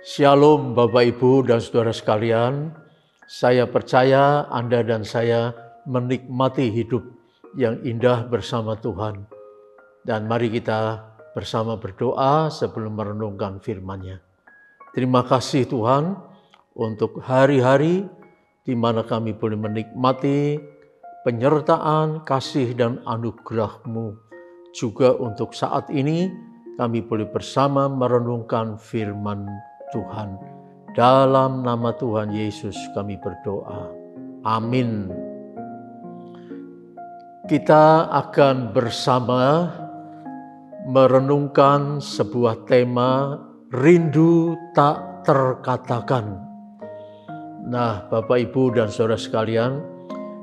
Shalom Bapak Ibu dan Saudara sekalian, saya percaya Anda dan saya menikmati hidup yang indah bersama Tuhan. Dan mari kita bersama berdoa sebelum merenungkan firman-Nya. Terima kasih Tuhan untuk hari-hari di mana kami boleh menikmati penyertaan, kasih dan anugerah-Mu. Juga untuk saat ini kami boleh bersama merenungkan firman Tuhan. Dalam nama Tuhan Yesus kami berdoa. Amin. Kita akan bersama merenungkan sebuah tema rindu tak terkatakan. Nah, Bapak Ibu dan Saudara sekalian,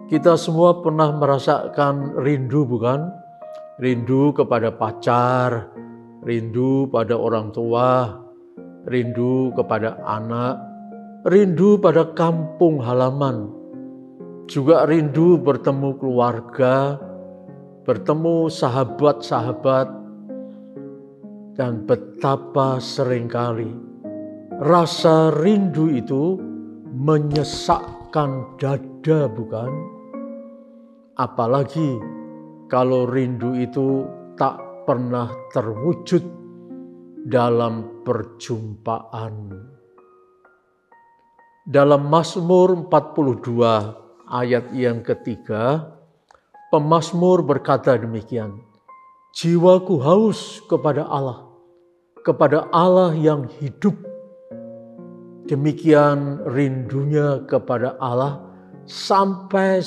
kita semua pernah merasakan rindu, bukan? Rindu kepada pacar, rindu pada orang tua, rindu kepada anak, rindu pada kampung halaman, juga rindu bertemu keluarga, bertemu sahabat-sahabat, dan betapa seringkali rasa rindu itu menyesakkan dada, bukan? Apalagi kalau rindu itu tak pernah terwujud dalam perjumpaan. Dalam Mazmur 42 ayat yang ketiga, pemazmur berkata demikian, jiwaku haus kepada Allah yang hidup. Demikian rindunya kepada Allah sampai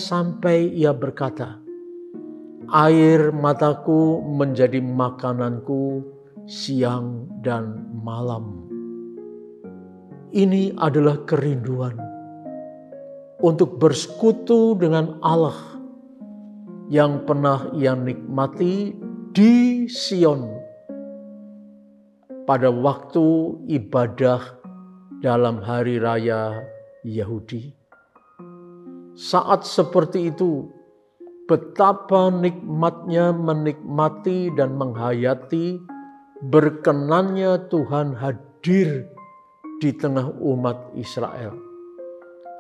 ia berkata, air mataku menjadi makananku siang dan malam. Ini adalah kerinduan untuk bersekutu dengan Allah yang pernah ia nikmati di Sion pada waktu ibadah dalam hari raya Yahudi. Saat seperti itu, betapa nikmatnya menikmati dan menghayati berkenannya Tuhan hadir di tengah umat Israel.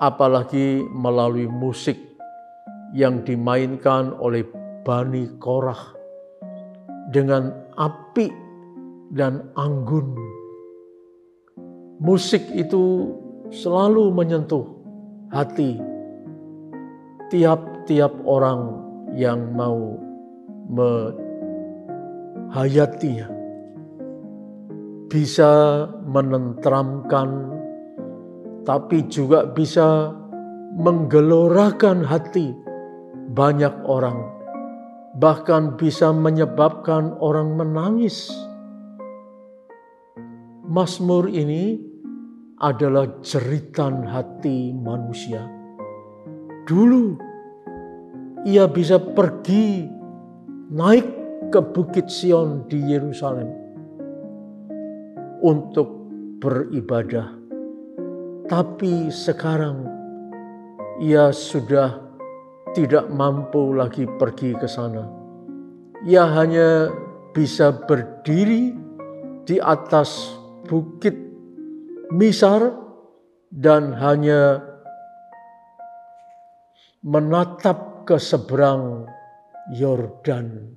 Apalagi melalui musik yang dimainkan oleh Bani Korah dengan api dan anggun. Musik itu selalu menyentuh hati tiap-tiap orang yang mau menghayatinya. Bisa menenteramkan, tapi juga bisa menggelorakan hati banyak orang, bahkan bisa menyebabkan orang menangis. Mazmur ini adalah jeritan hati manusia. Dulu ia bisa pergi naik ke Bukit Sion di Yerusalem untuk beribadah. Tapi sekarang ia sudah tidak mampu lagi pergi ke sana. Ia hanya bisa berdiri di atas bukit Misar dan hanya menatap ke seberang Yordan,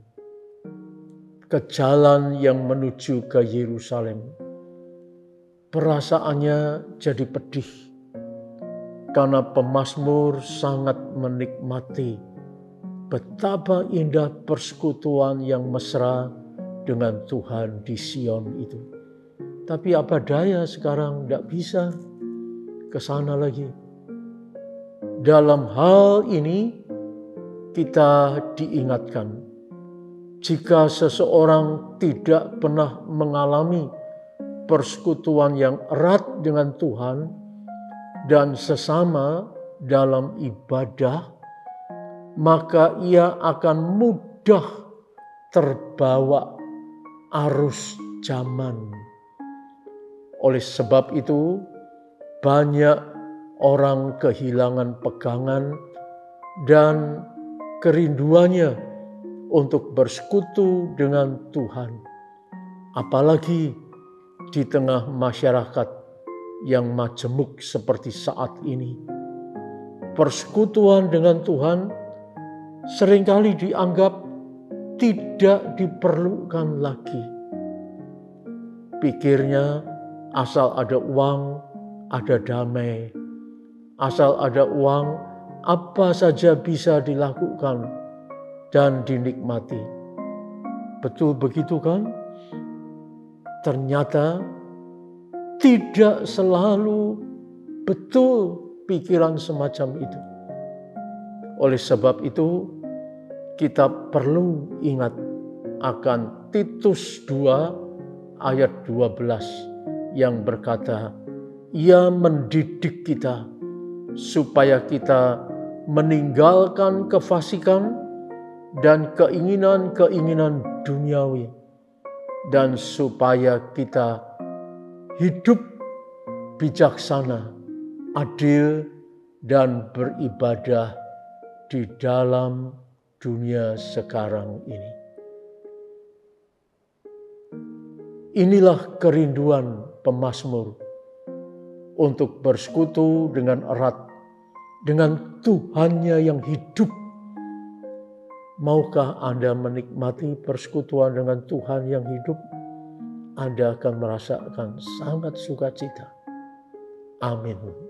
ke jalan yang menuju ke Yerusalem. Perasaannya jadi pedih karena pemazmur sangat menikmati betapa indah persekutuan yang mesra dengan Tuhan di Sion itu. Tapi apa daya sekarang tidak bisa ke sana lagi. Dalam hal ini kita diingatkan, jika seseorang tidak pernah mengalami persekutuan yang erat dengan Tuhan dan sesama dalam ibadah, maka ia akan mudah terbawa arus zaman. Oleh sebab itu, banyak orang kehilangan pegangan dan kerinduannya untuk bersekutu dengan Tuhan. Apalagi di tengah masyarakat yang majemuk seperti saat ini. Persekutuan dengan Tuhan seringkali dianggap tidak diperlukan lagi. Pikirnya, asal ada uang, ada damai. Asal ada uang, apa saja bisa dilakukan dan dinikmati. Betul begitu kan? Ternyata tidak selalu betul pikiran semacam itu. Oleh sebab itu, kita perlu ingat akan Titus 2 ayat 12 yang berkata, Ia mendidik kita supaya kita meninggalkan kefasikan dan keinginan-keinginan duniawi, dan supaya kita hidup bijaksana, adil, dan beribadah di dalam dunia sekarang ini. Inilah kerinduan pemazmur untuk bersekutu dengan erat dengan Tuhannya yang hidup. Maukah Anda menikmati persekutuan dengan Tuhan yang hidup? Anda akan merasakan sangat sukacita. Amin.